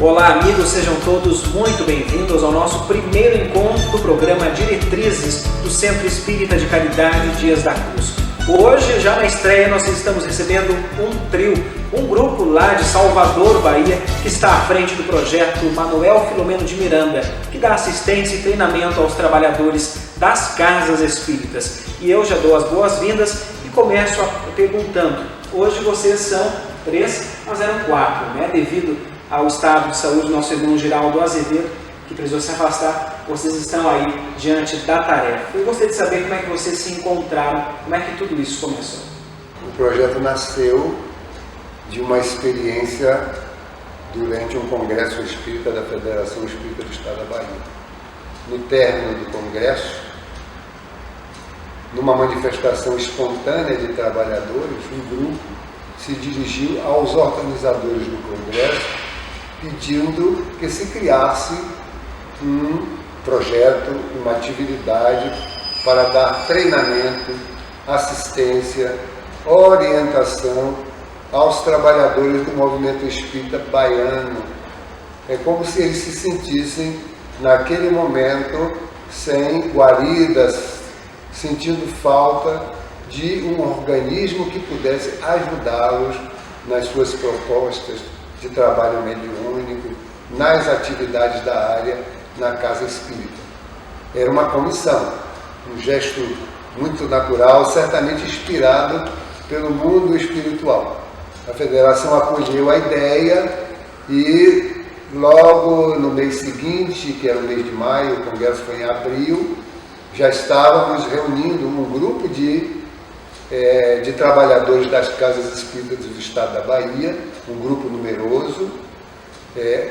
Olá amigos, sejam todos muito bem-vindos ao nosso primeiro encontro do programa Diretrizes do Centro Espírita de Caridade Dias da Cruz. Hoje, já na estreia, nós estamos recebendo um trio, um grupo lá de Salvador, Bahia, que está à frente do projeto Manuel Filomeno de Miranda, que dá assistência e treinamento aos trabalhadores das casas espíritas. E eu já dou as boas-vindas e começo perguntando, hoje vocês são 3, mas eram 4, né? Devido ao estado de saúde do nosso irmão Giraldo Azevedo, que precisou se afastar, vocês estão aí diante da tarefa. Eu gostaria de saber como é que vocês se encontraram, como é que tudo isso começou. O projeto nasceu de uma experiência durante um congresso espírita da Federação Espírita do Estado da Bahia. No término do congresso, numa manifestação espontânea de trabalhadores, um grupo se dirigiu aos organizadores do congresso pedindo que se criasse um projeto, uma atividade para dar treinamento, assistência, orientação aos trabalhadores do movimento espírita baiano. É como se eles se sentissem, naquele momento, sem guaridas, sentindo falta de um organismo que pudesse ajudá-los nas suas propostas de trabalho mediúnico, nas atividades da área, na casa espírita. Era uma comissão, um gesto muito natural, certamente inspirado pelo mundo espiritual. A federação acolheu a ideia e logo no mês seguinte, que era o mês de maio, o congresso foi em abril, já estávamos reunindo um grupo de trabalhadores das casas espíritas do estado da Bahia, um grupo numeroso,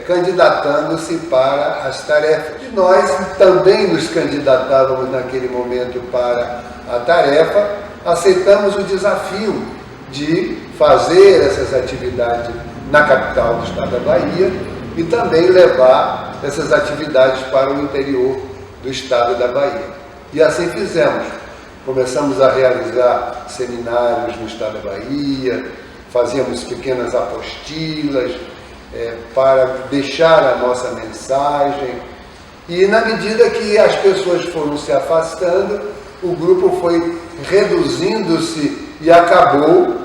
candidatando-se para as tarefas. E nós também nos candidatávamos naquele momento para a tarefa, aceitamos o desafio de fazer essas atividades na capital do estado da Bahia e também levar essas atividades para o interior do estado da Bahia. E assim fizemos. Começamos a realizar seminários no estado da Bahia, fazíamos pequenas apostilas para deixar a nossa mensagem. E na medida que as pessoas foram se afastando, o grupo foi reduzindo-se e acabou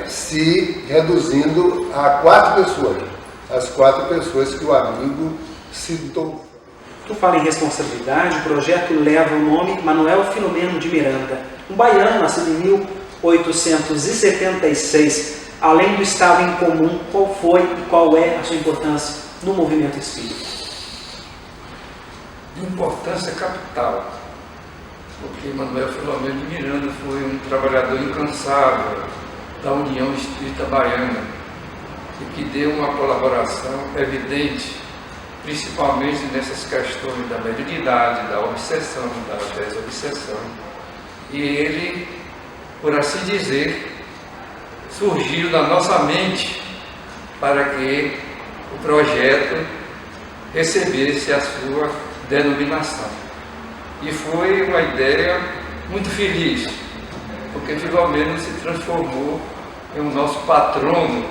se reduzindo a 4 pessoas. As 4 pessoas que o amigo citou. Tu fala em responsabilidade, o projeto leva o nome Manuel Filomeno de Miranda, um baiano nascido em 1876. Além do estado em comum, qual foi e qual é a sua importância no movimento espírita? Importância capital, porque Manuel Filomeno de Miranda foi um trabalhador incansável da União Espírita Baiana e que deu uma colaboração evidente, principalmente nessas questões da mediunidade, da obsessão, da desobsessão. E ele, por assim dizer, surgiu na nossa mente para que o projeto recebesse a sua denominação. E foi uma ideia muito feliz, porque Filomeno se transformou em o nosso patrono,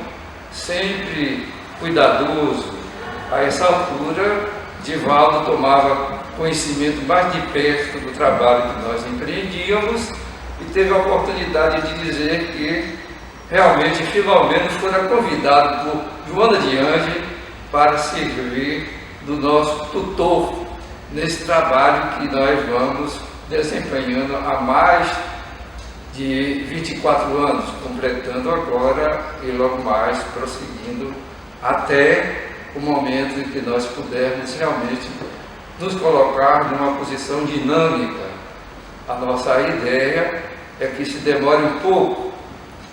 sempre cuidadoso. A essa altura, Divaldo tomava conhecimento mais de perto do trabalho que nós empreendíamos e teve a oportunidade de dizer que realmente Filomeno fora convidado por Joana de Ângeles para servir do nosso tutor nesse trabalho que nós vamos desempenhando há mais de 24 anos, completando agora e logo mais prosseguindo até o momento em que nós pudermos realmente nos colocar numa posição dinâmica. A nossa ideia é que se demore um pouco,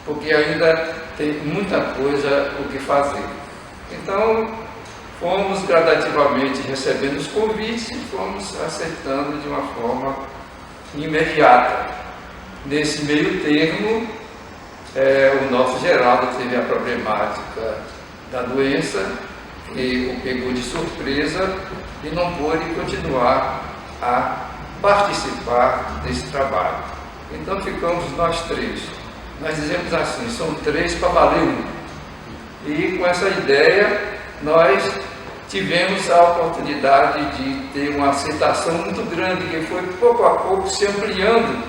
porque ainda tem muita coisa o que fazer. Então, fomos gradativamente recebendo os convites e fomos aceitando de uma forma imediata. Nesse meio termo, o nosso Geraldo teve a problemática da doença, que o pegou de surpresa e não pôde continuar a participar desse trabalho. Então ficamos nós 3. Nós dizemos assim, são 3 para valer 1. E com essa ideia nós tivemos a oportunidade de ter uma aceitação muito grande, que foi pouco a pouco se ampliando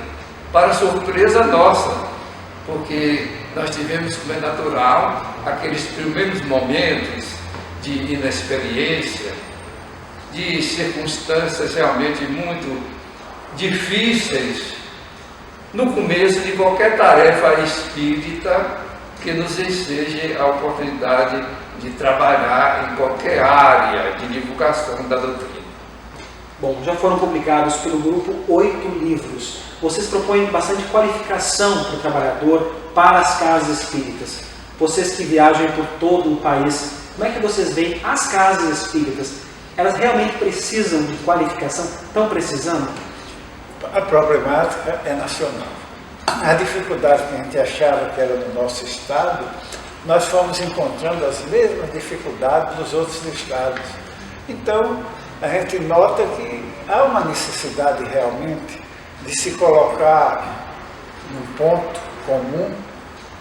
para surpresa nossa, porque nós tivemos, como é natural, aqueles primeiros momentos de inexperiência, de circunstâncias realmente muito difíceis no começo de qualquer tarefa espírita que nos enseje a oportunidade de trabalhar em qualquer área de divulgação da doutrina. Bom, já foram publicados pelo grupo 8 livros. Vocês propõem bastante qualificação para o trabalhador, para as casas espíritas. Vocês que viajam por todo o país, como é que vocês veem as casas espíritas? Elas realmente precisam de qualificação? Estão precisando? A problemática é nacional. A dificuldade que a gente achava que era no nosso estado, nós fomos encontrando as mesmas dificuldades nos outros estados. Então, a gente nota que há uma necessidade realmente de se colocar num ponto comum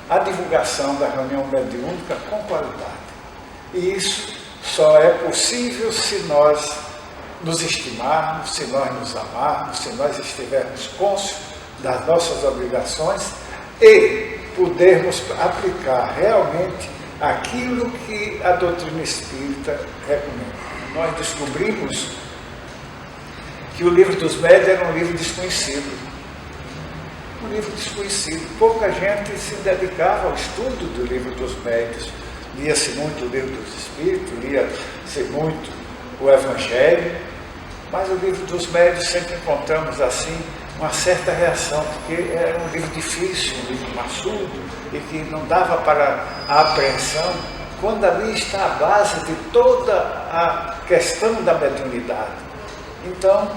a divulgação da reunião mediúnica com qualidade. E isso só é possível se nós nos estimarmos, se nós nos amarmos, se nós estivermos cônscios das nossas obrigações e pudermos aplicar realmente aquilo que a doutrina espírita recomenda. Nós descobrimos que o Livro dos Médios era um livro desconhecido. Um livro desconhecido. Pouca gente se dedicava ao estudo do Livro dos Médios. Lia-se muito o Livro dos Espíritos, lia-se muito o Evangelho, mas o Livro dos Médios sempre encontramos assim uma certa reação, porque era um livro difícil, um livro maçudo, e que não dava para a apreensão, quando ali está a base de toda a questão da mediunidade. Então,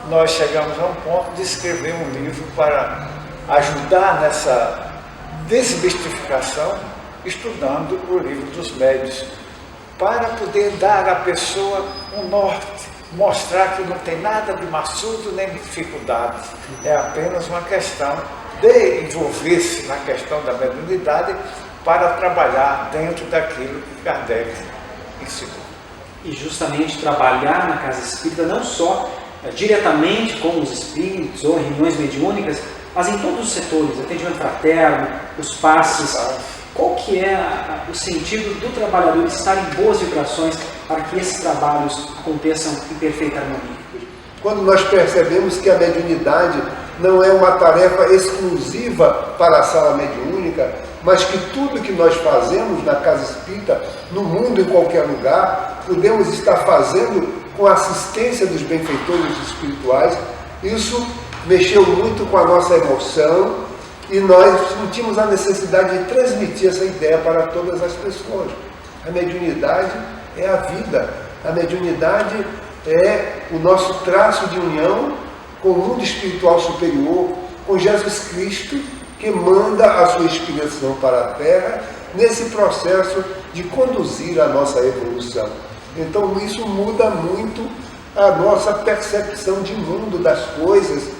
nós chegamos a um ponto de escrever um livro para ajudar nessa desmistificação, estudando o Livro dos Médios, para poder dar à pessoa um norte, mostrar que não tem nada de maçudo nem de dificuldade, é apenas uma questão de envolver-se na questão da mediunidade para trabalhar dentro daquilo que Kardec ensinou. E justamente trabalhar na casa espírita não só diretamente com os espíritos ou reuniões mediúnicas, mas em todos os setores, atendimento fraterno, os passes. Qual que é o sentido do trabalhador estar em boas vibrações para que esses trabalhos aconteçam em perfeita harmonia? Quando nós percebemos que a mediunidade não é uma tarefa exclusiva para a sala mediúnica, mas que tudo que nós fazemos na casa espírita, no mundo, em qualquer lugar, podemos estar fazendo com a assistência dos benfeitores espirituais, isso mexeu muito com a nossa emoção e nós sentimos a necessidade de transmitir essa ideia para todas as pessoas. A mediunidade é a vida, a mediunidade é o nosso traço de união com o mundo espiritual superior, com Jesus Cristo, que manda a sua inspiração para a Terra nesse processo de conduzir a nossa evolução. Então isso muda muito a nossa percepção de mundo, das coisas,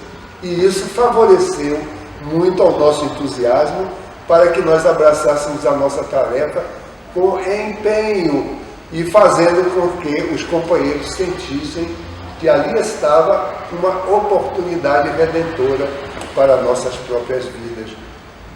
e isso favoreceu muito ao nosso entusiasmo para que nós abraçássemos a nossa tarefa com empenho e fazendo com que os companheiros sentissem que ali estava uma oportunidade redentora para nossas próprias vidas.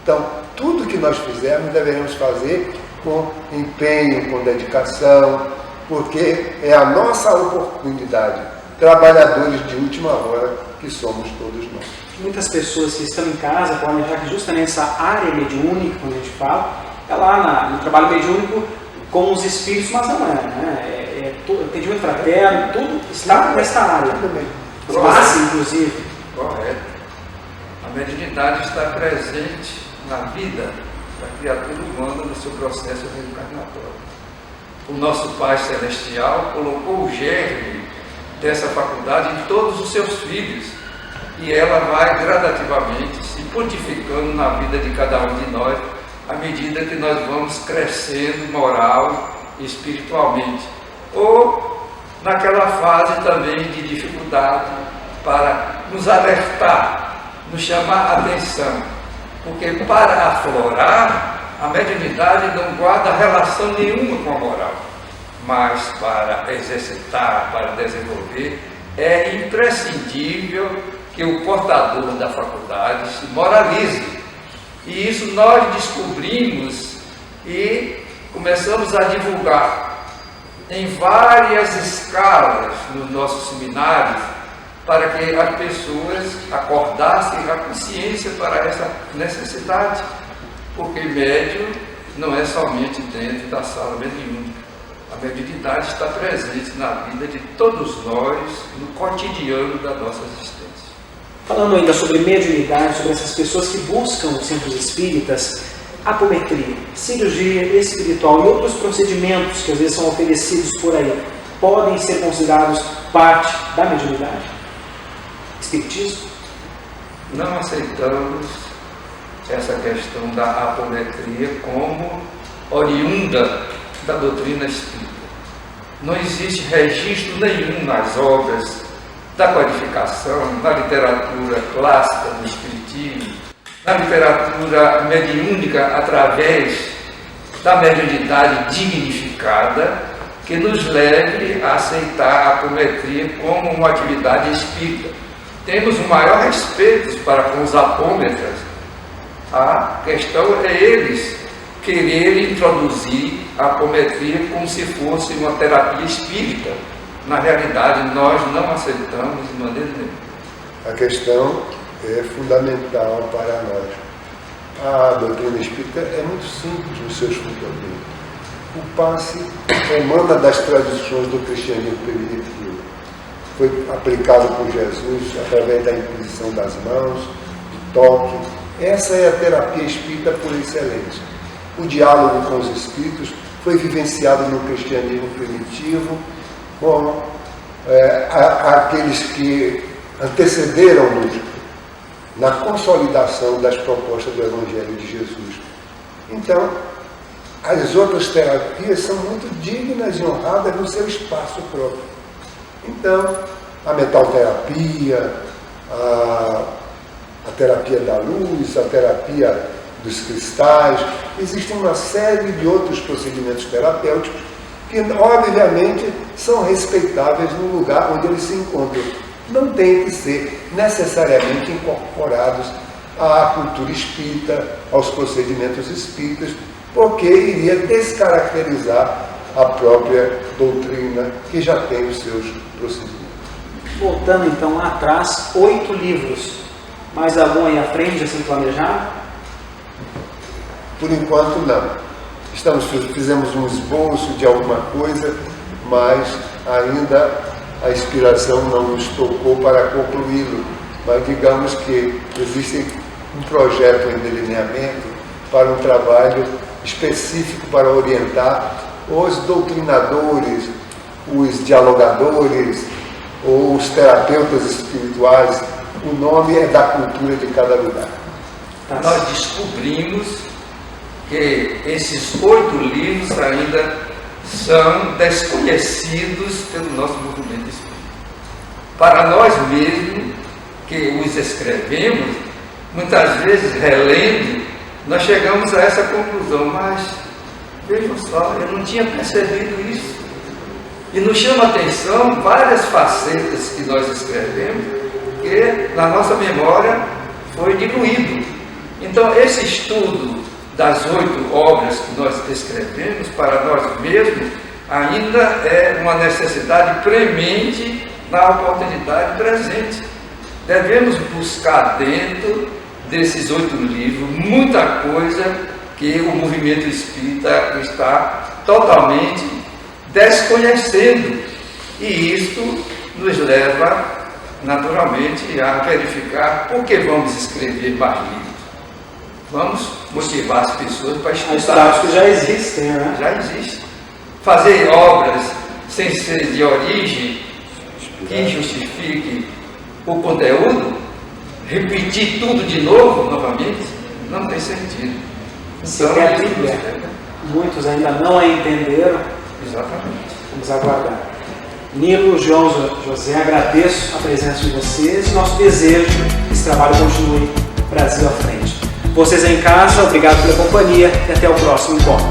Então, tudo que nós fizermos, devemos fazer com empenho, com dedicação, porque é a nossa oportunidade, trabalhadores de última hora que somos todos nós. Muitas pessoas que estão em casa podem achar que justamente essa área mediúnica, quando a gente fala, é lá no trabalho mediúnico com os espíritos, mas não é, né? Atendimento fraterno, tudo está nessa área. Passe, inclusive. Correto. A mediunidade está presente na vida da criatura humana no seu processo reencarnatório. O nosso Pai Celestial colocou o germe dessa faculdade em todos os seus filhos e ela vai gradativamente se pontificando na vida de cada um de nós à medida que nós vamos crescendo moral e espiritualmente, ou naquela fase também de dificuldade para nos alertar, nos chamar a atenção, porque para aflorar a mediunidade não guarda relação nenhuma com a moral. mas para exercitar, para desenvolver, é imprescindível que o portador da faculdade se moralize. E isso nós descobrimos e começamos a divulgar em várias escalas nos nossos seminários, para que as pessoas acordassem a consciência para essa necessidade, porque médium não é somente dentro da sala mediúnica. A mediunidade está presente na vida de todos nós, no cotidiano da nossa existência. Falando ainda sobre mediunidade, sobre essas pessoas que buscam os centros espíritas, apometria, cirurgia espiritual e outros procedimentos que às vezes são oferecidos por aí, podem ser considerados parte da mediunidade? Espiritismo? Não aceitamos essa questão da apometria como oriunda da doutrina espírita. Não existe registro nenhum nas obras da codificação, na literatura clássica do espiritismo, na literatura mediúnica através da mediunidade dignificada, que nos leve a aceitar a apometria como uma atividade espírita. Temos o maior respeito para com os apômetras. A questão é eles quererem introduzir a apometria como se fosse uma terapia espírita. Na realidade, nós não aceitamos de maneira nenhuma. A questão é fundamental para nós. A doutrina espírita é muito simples nos seus fundamentos. O passe emana das tradições do cristianismo primitivo. Foi aplicado por Jesus através da imposição das mãos, do toque. Essa é a terapia espírita por excelência. O diálogo com os espíritos foi vivenciado no cristianismo primitivo com aqueles que antecederam-nos na consolidação das propostas do Evangelho de Jesus. Então, as outras terapias são muito dignas e honradas no seu espaço próprio. Então, a metalterapia, a terapia da luz, a terapia dos cristais, existem uma série de outros procedimentos terapêuticos que, obviamente, são respeitáveis no lugar onde eles se encontram. Não têm que ser necessariamente incorporados à cultura espírita, aos procedimentos espíritas, porque iria descaracterizar a própria doutrina, que já tem os seus procedimentos. Voltando então lá atrás, 8 livros. Mais algum aí à frente, assim planejado? Por enquanto, não. Fizemos um esboço de alguma coisa, mas ainda a inspiração não nos tocou para concluí-lo. Mas digamos que existe um projeto em delineamento para um trabalho específico para orientar os doutrinadores, os dialogadores ou os terapeutas espirituais. O nome é da cultura de cada lugar. Nós descobrimos que esses 8 livros ainda são desconhecidos pelo nosso movimento espírita. Para nós mesmos, que os escrevemos, muitas vezes relendo, nós chegamos a essa conclusão, mas vejam só, eu não tinha percebido isso. E nos chama a atenção várias facetas que nós escrevemos, que na nossa memória foi diluído. Então, esse estudo das 8 obras que nós escrevemos para nós mesmos ainda é uma necessidade premente na oportunidade presente. Devemos buscar dentro desses 8 livros muita coisa que o movimento espírita está totalmente desconhecendo, e isto nos leva naturalmente a verificar por que vamos escrever mais livros. Vamos motivar as pessoas para estudar. As que já existem, né? Já existe. Fazer obras sem ser de origem que justifique o conteúdo, repetir tudo de novo, novamente, não tem sentido. Então, a Bíblia, muitos ainda não a entenderam. Exatamente. Vamos aguardar. Nilo, João, José, agradeço a presença de vocês e nosso desejo que esse trabalho continue Brasil à frente. Vocês em casa, obrigado pela companhia e até o próximo encontro.